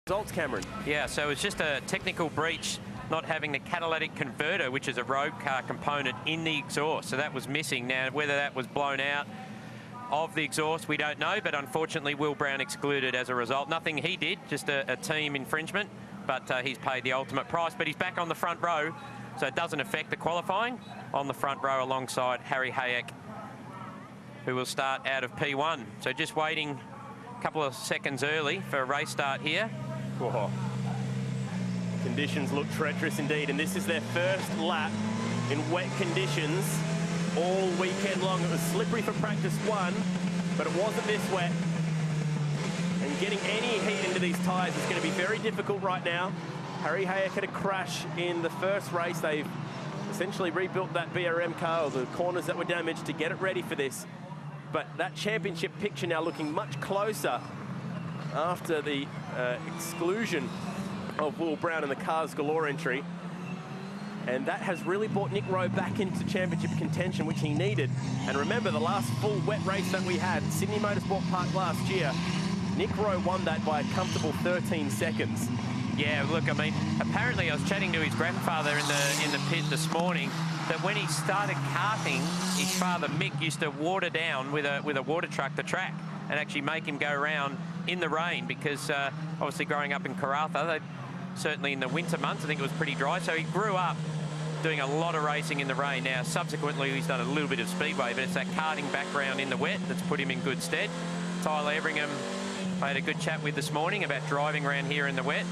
Results, Cameron. Yeah, so it's just a technical breach, not having the catalytic converter, which is a road car component, in the exhaust. So that was missing. Now, whether that was blown out of the exhaust, we don't know, but unfortunately Will Brown excluded as a result. Nothing he did, just a team infringement, but he's paid the ultimate price. But he's back on the front row, so it doesn't affect the qualifying. On the front row alongside Harry Hayek, who will start out of P1. So just waiting a couple of seconds early for a race start here. Whoa. Conditions look treacherous indeed, and this is their first lap in wet conditions all weekend long. It was slippery for practice one, but it wasn't this wet. And getting any heat into these tyres is going to be very difficult right now. Harry Hayek had a crash in the first race. They've essentially rebuilt that BRM car, or the corners that were damaged, to get it ready for this. But that championship picture now looking much closer after the exclusion of Will Brown in the Cars Galore entry. And that has really brought Nick Rowe back into championship contention, which he needed. And remember, the last full wet race that we had, Sydney Motorsport Park last year, Nick Rowe won that by a comfortable 13 seconds. Yeah, look, I mean, apparently I was chatting to his grandfather in the pit this morning, that when he started karting, his father Mick used to water down with a water truck the track and actually make him go around in the rain, because obviously growing up in Karratha, certainly in the winter months, I think it was pretty dry. So he grew up doing a lot of racing in the rain. Now, subsequently, he's done a little bit of speedway, but it's that karting background in the wet that's put him in good stead. Tyler Everingham, I had a good chat with this morning about driving around here in the wet.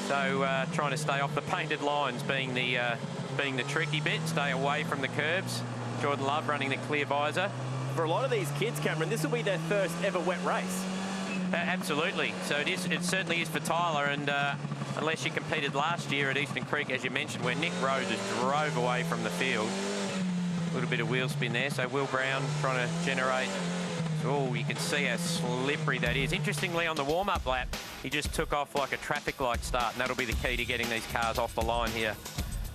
So trying to stay off the painted lines being the tricky bit, stay away from the curbs. Jordan Love running the clear visor. For a lot of these kids, Cameron, this will be their first ever wet race. Absolutely. So it certainly is for Tyler, and unless you competed last year at Eastern Creek, as you mentioned, where Nick Rowe just drove away from the field. A little bit of wheel spin there. So Will Brown trying to generate. Oh, you can see how slippery that is. Interestingly, on the warm-up lap, he just took off like a traffic light start, and that'll be the key to getting these cars off the line here.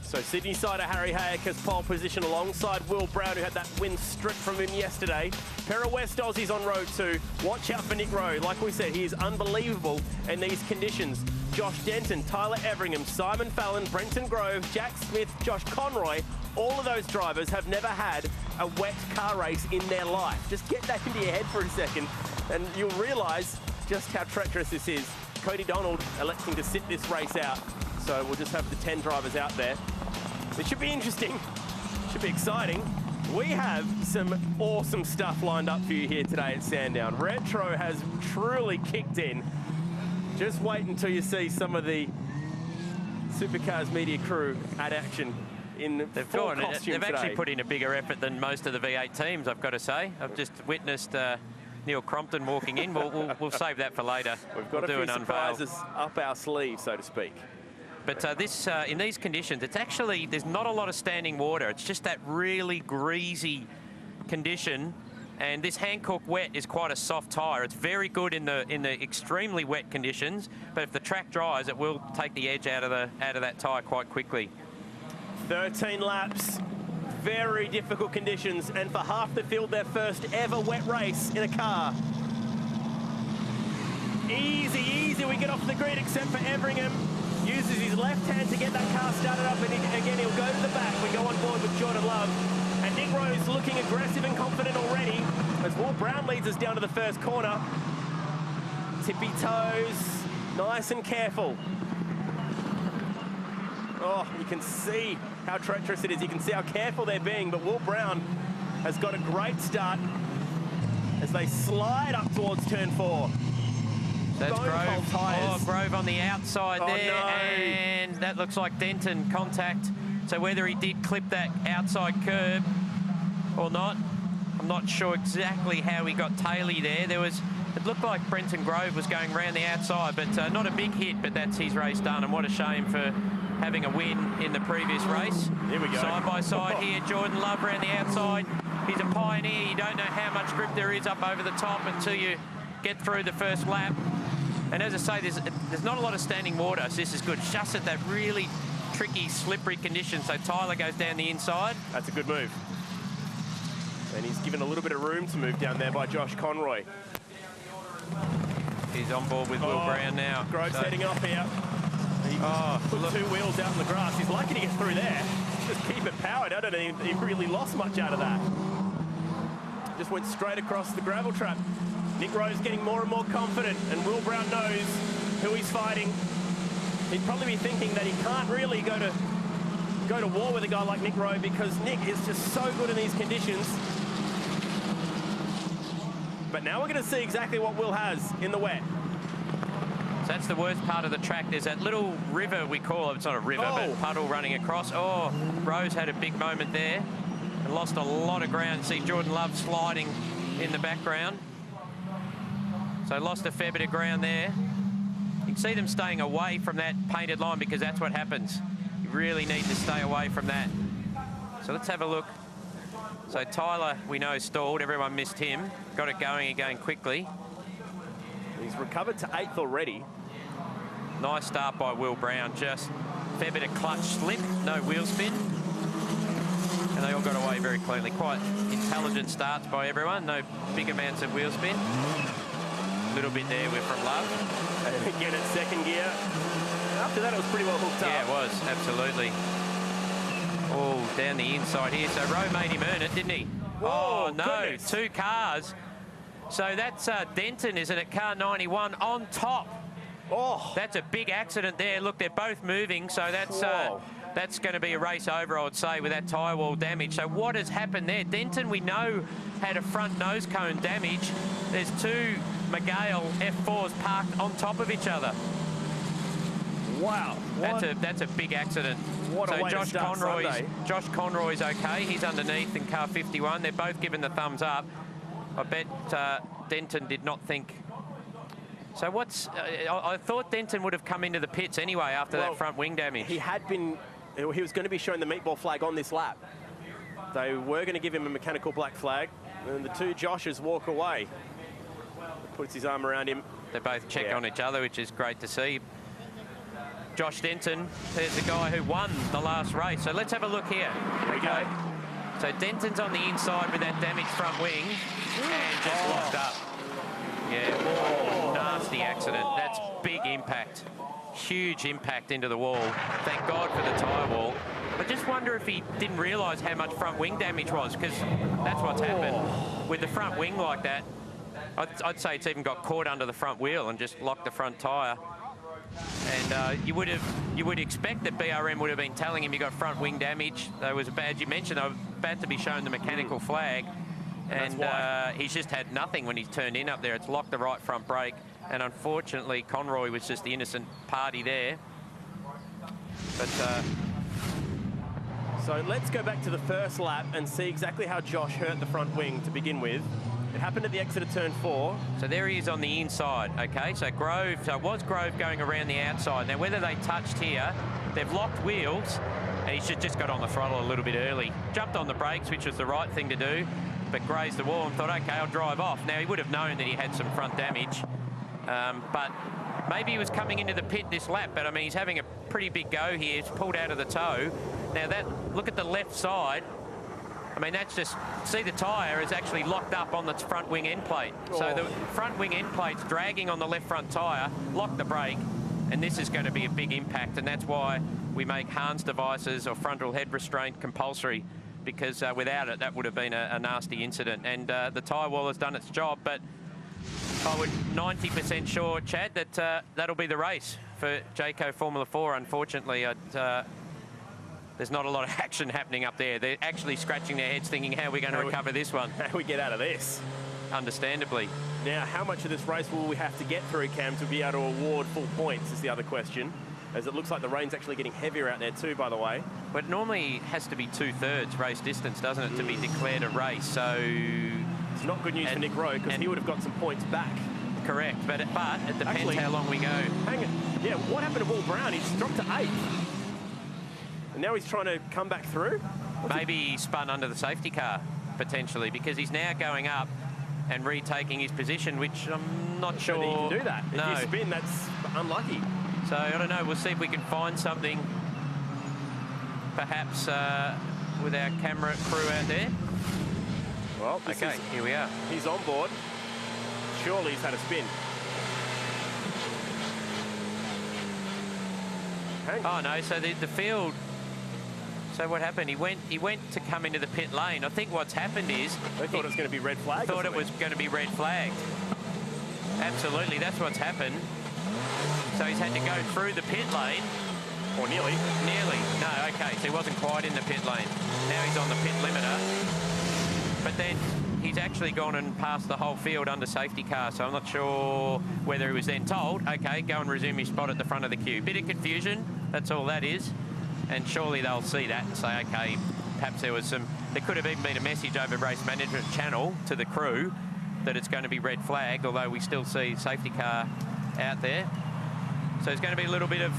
So Sydney sider Harry Hayek has pole position alongside Will Brown, who had that win stripped from him yesterday. Pair of West Aussies on road 2. Watch out for Nick Rowe. Like we said, he is unbelievable in these conditions. Josh Denton, Tyler Everingham, Simon Fallon, Brenton Grove, Jack Smith, Josh Conroy, all of those drivers have never had a wet car race in their life. Just get that into your head for a second and you'll realise just how treacherous this is. Cody Donald electing to sit this race out. So we'll just have the 10 drivers out there. It should be interesting, should be exciting. We have some awesome stuff lined up for you here today at Sandown. Retro has truly kicked in. Just wait until you see some of the Supercars media crew at action in full costume They've today. actually put in a bigger effort than most of the V8 teams, I've got to say. I've just witnessed Neil Crompton walking in. We'll save that for later. We've got a few surprises up our sleeve, so to speak. But in these conditions, it's actually, there's not a lot of standing water. It's just that really greasy condition. And this Hankook wet is quite a soft tyre. It's very good in the extremely wet conditions, but if the track dries, it will take the edge out of that tyre quite quickly. 13 laps, very difficult conditions, and for half the field, their first ever wet race in a car. Easy, we get off the grid, except for Everingham. Uses his left hand to get that car started up, and again, he'll go to the back. We go on board with Jordan Love. And Nick Rowe's looking aggressive and confident already, as Will Brown leads us down to the first corner. Tippy toes, nice and careful. Oh, you can see how treacherous it is. You can see how careful they're being, but Will Brown has got a great start as they slide up towards turn 4. That's Grove. Oh, Grove on the outside there, no. And that looks like Denton contact. So whether he did clip that outside curb or not, I'm not sure exactly how he got taily there. It looked like Brenton Grove was going around the outside, but not a big hit, but that's his race done, and what a shame for having a win in the previous race. Here we go. Side by side here, Jordan Love around the outside. He's a pioneer. You don't know how much grip there is up over the top until you get through the first lap. And as I say, there's not a lot of standing water, so this is good. Just at that really tricky, slippery condition. So Tyler goes down the inside. That's a good move. And he's given a little bit of room to move down there by Josh Conroy. He's on board with Will Brown now. Grove's heading off here. He put 2 wheels out in the grass. He's lucky to get through there. Just keep it powered. I don't think he really lost much out of that. Just went straight across the gravel trap. Nick Rowe's getting more and more confident, and Will Brown knows who he's fighting. He'd probably be thinking that he can't really go to war with a guy like Nick Rowe, because Nick is just so good in these conditions. But now we're going to see exactly what Will has in the wet. So that's the worst part of the track. There's that little river, we call it. It's not a river, but puddle running across. Oh, Rose had a big moment there and lost a lot of ground. See Jordan Love sliding in the background. So lost a fair bit of ground there. You can see them staying away from that painted line, because that's what happens. You really need to stay away from that. So let's have a look. So Tyler, we know, stalled. Everyone missed him. Got it going again quickly. He's recovered to 8th already. Nice start by Will Brown. Just a fair bit of clutch slip, no wheel spin. And they all got away very cleanly. Quite intelligent starts by everyone. No big amounts of wheel spin. A little bit there from Love. And again at second gear. After that, it was pretty well hooked up. Yeah, it was, absolutely. Oh, down the inside here. So Rowe made him earn it, didn't he? Whoa, oh, no, goodness. 2 cars. So that's Denton, isn't it? Car 91 on top. Oh. That's a big accident there. Look, they're both moving, so that's going to be a race over, I would say, with that tyre wall damage. So what has happened there? Denton, we know, had a front nose cone damage. There's 2 Magale F4s parked on top of each other. Wow. That's a big accident. What a way to start Sunday. Josh Conroy's okay. He's underneath in car 51. They're both given the thumbs up. I bet Denton did not think. So what's... I thought Denton would have come into the pits anyway after that front wing damage. He was going to be showing the meatball flag on this lap. They were going to give him a mechanical black flag, and the 2 Joshes walk away. Puts his arm around him. They both check on each other, which is great to see. Josh Denton, there's the guy who won the last race. So let's have a look here. There we go. So Denton's on the inside with that damaged front wing and just locked up. Yeah, nasty accident. That's big impact. Huge impact into the wall. Thank God for the tyre wall. I just wonder if he didn't realise how much front wing damage was, because that's what's happened. With the front wing like that, I'd say it's even got caught under the front wheel and just locked the front tyre. And you would expect that BRM would have been telling him you got front wing damage. There was a badge you mentioned. They were about to be shown the mechanical flag, and he's just had nothing when he's turned in up there. It's locked the right front brake, and unfortunately Conroy was just the innocent party there. But so let's go back to the first lap and see exactly how Josh hurt the front wing to begin with. It happened at the exit of turn 4. So there he is on the inside, okay? So it was Grove going around the outside. Now, whether they touched here, they've locked wheels, and he should just got on the throttle a little bit early. Jumped on the brakes, which was the right thing to do, but grazed the wall and thought, okay, I'll drive off. Now, he would have known that he had some front damage, but maybe he was coming into the pit this lap, but I mean, he's having a pretty big go here. He's pulled out of the toe. Now, look at the left side. I mean, that's just, see the tyre is actually locked up on the front wing end plate. So the front wing end plate's dragging on the left front tyre, locked the brake, and this is going to be a big impact, and that's why we make Hans devices or frontal head restraint compulsory, because without it, that would have been a nasty incident. And the tyre wall has done its job, but I would 90% sure, Chad, that that'll be the race for Jayco Formula 4. Unfortunately, there's not a lot of action happening up there. They're actually scratching their heads thinking, how are we going to recover this one? How do we get out of this? Understandably. Now, how much of this race will we have to get through, Cam, to be able to award full points is the other question, as it looks like the rain's actually getting heavier out there too, by the way. But it normally has to be 2/3 race distance, doesn't it, to be declared a race? So it's not good news for Nick Rowe, because he would have got some points back. Correct, but it depends actually, how long we go. Hang on. Yeah, what happened to Will Brown? He's dropped to 8th. And now he's trying to come back through? Maybe he spun under the safety car, potentially, because he's now going up and retaking his position, which I'm not sure. That he can do that. No. If you spin, that's unlucky. So, I don't know. We'll see if we can find something, perhaps, with our camera crew out there. Well, okay, here we are. He's on board. Surely he's had a spin. Oh, no, so the field... So what happened? He went to come into the pit lane. I think what's happened is... They thought it was going to be red flag. Thought it was going to be red flagged. Absolutely, that's what's happened. So he's had to go through the pit lane. Or nearly. Nearly. No, okay, so he wasn't quite in the pit lane. Now he's on the pit limiter. But then he's actually gone and passed the whole field under safety car, so I'm not sure whether he was then told, okay, go and resume your spot at the front of the queue. Bit of confusion, that's all that is. And surely they'll see that and say, okay, perhaps there could have even been a message over race management channel to the crew that it's going to be red flagged, although we still see safety car out there. So there's going to be a little bit of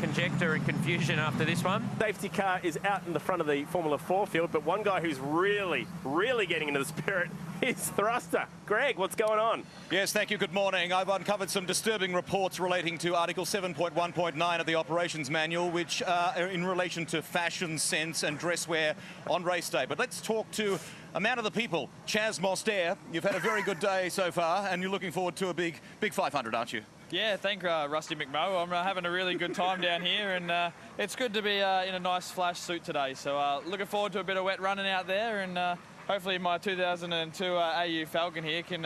conjecture and confusion after this one. Safety car is out in the front of the Formula 4 field, but one guy who's really, really getting into the spirit is Thruster. Greg, what's going on? Yes, thank you. Good morning. I've uncovered some disturbing reports relating to Article 7.1.9 of the Operations Manual, which are in relation to fashion sense and dress wear on race day. But let's talk to a man of the people, Chaz Mostair. You've had a very good day so far, and you're looking forward to a big 500, aren't you? Yeah, thank Rusty McMo. I'm having a really good time down here, and it's good to be in a nice flash suit today. So looking forward to a bit of wet running out there, and hopefully my 2002 AU Falcon here can,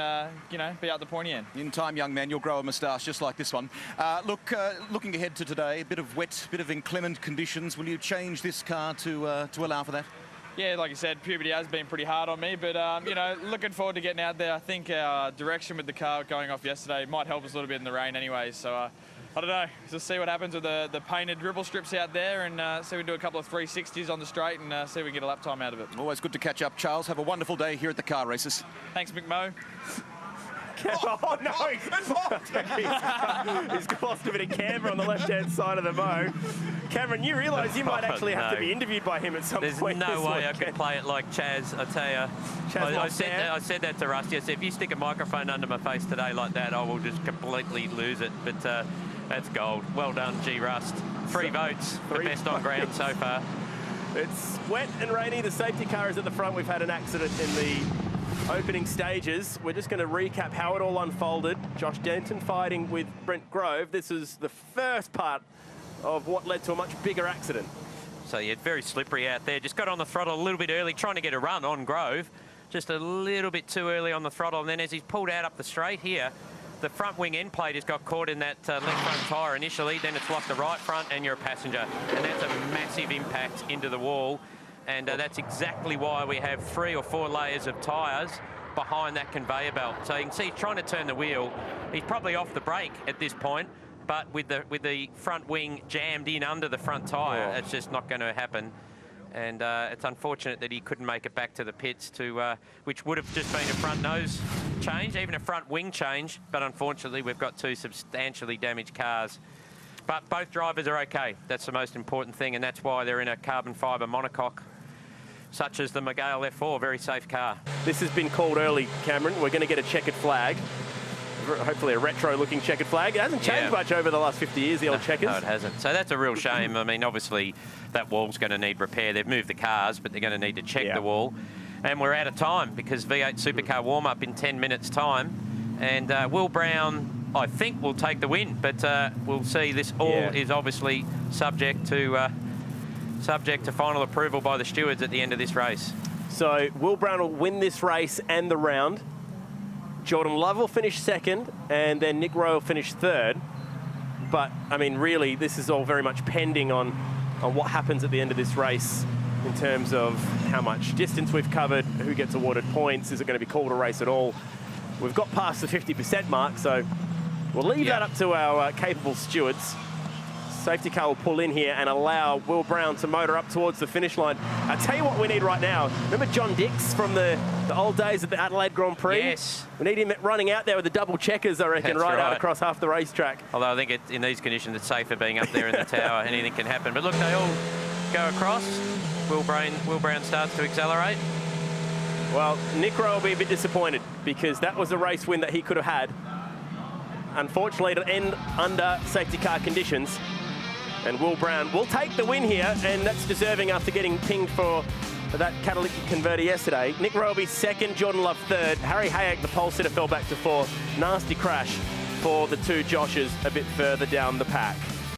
be out the pointy end. In time, young man, you'll grow a moustache just like this one. Looking ahead to today, a bit of wet, bit of inclement conditions. Will you change this car to allow for that? Yeah, like you said, puberty has been pretty hard on me, but, looking forward to getting out there. I think our direction with the car going off yesterday might help us a little bit in the rain anyway, so I don't know. Just see what happens with the painted dribble strips out there, and see if we can do a couple of 360s on the straight and see if we can get a lap time out of it. Always good to catch up, Charles. Have a wonderful day here at the car races. Thanks, McMo. Oh, no! He's lost a bit of camber on the left-hand side of the Mo. Cameron, you realise you might actually have to be interviewed by him at some point. There's no way I could play it like Chaz, I tell you. I said that to Rusty. I said, if you stick a microphone under my face today like that, I will just completely lose it. But that's gold. Well done, G. Rust. 3 votes for best on ground so far. It's wet and rainy. The safety car is at the front. We've had an accident in the opening stages. We're just going to recap how it all unfolded. Josh Denton fighting with Brent Grove. This is the first part of what led to a much bigger accident. So yeah, very slippery out there. Just got on the throttle a little bit early, trying to get a run on Grove. Just a little bit too early on the throttle. And then as he's pulled out up the straight here, the front wing end plate has got caught in that left front tyre initially. Then it's lost the right front and you're a passenger. And that's a massive impact into the wall. And that's exactly why we have 3 or 4 layers of tyres behind that conveyor belt. So you can see he's trying to turn the wheel. He's probably off the brake at this point, but with the front wing jammed in under the front tyre, it's just not going to happen. And it's unfortunate that he couldn't make it back to the pits, which would have just been a front nose change, even a front wing change. But unfortunately, we've got 2 substantially damaged cars. But both drivers are okay. That's the most important thing, and that's why they're in a carbon fibre monocoque, such as the McGale F4, very safe car. This has been called early, Cameron. We're going to get a checkered flag. Hopefully a retro-looking checkered flag. It hasn't changed much over the last 50 years, the old checkers. No, it hasn't. So that's a real shame. I mean, obviously, that wall's going to need repair. They've moved the cars, but they're going to need to check the wall. And we're out of time because V8 Supercar warm-up in 10 minutes' time. And Will Brown, I think, will take the win. But we'll see. This all is obviously subject to final approval by the stewards at the end of this race. So Will Brown will win this race and the round. Jordan Love will finish second, and then Nick Rowe will finish third. But, I mean, really, this is all very much pending on what happens at the end of this race in terms of how much distance we've covered, who gets awarded points, is it going to be called a race at all? We've got past the 50% mark, so we'll leave that up to our capable stewards. Safety car will pull in here and allow Will Brown to motor up towards the finish line. I'll tell you what we need right now. Remember John Dix from the old days of the Adelaide Grand Prix? Yes. We need him running out there with the double checkers, I reckon, right out across half the racetrack. Although I think in these conditions it's safer being up there in the tower. Anything can happen. But look, they all go across. Will Brown starts to accelerate. Well, Nick Rowe will be a bit disappointed because that was a race win that he could have had. Unfortunately, it'll end under safety car conditions. And Will Brown will take the win here, and that's deserving after getting pinged for that catalytic converter yesterday. Nick Roby second, Jordan Love third. Harry Hayek, the pole sitter, fell back to fourth. Nasty crash for the 2 Joshes a bit further down the pack.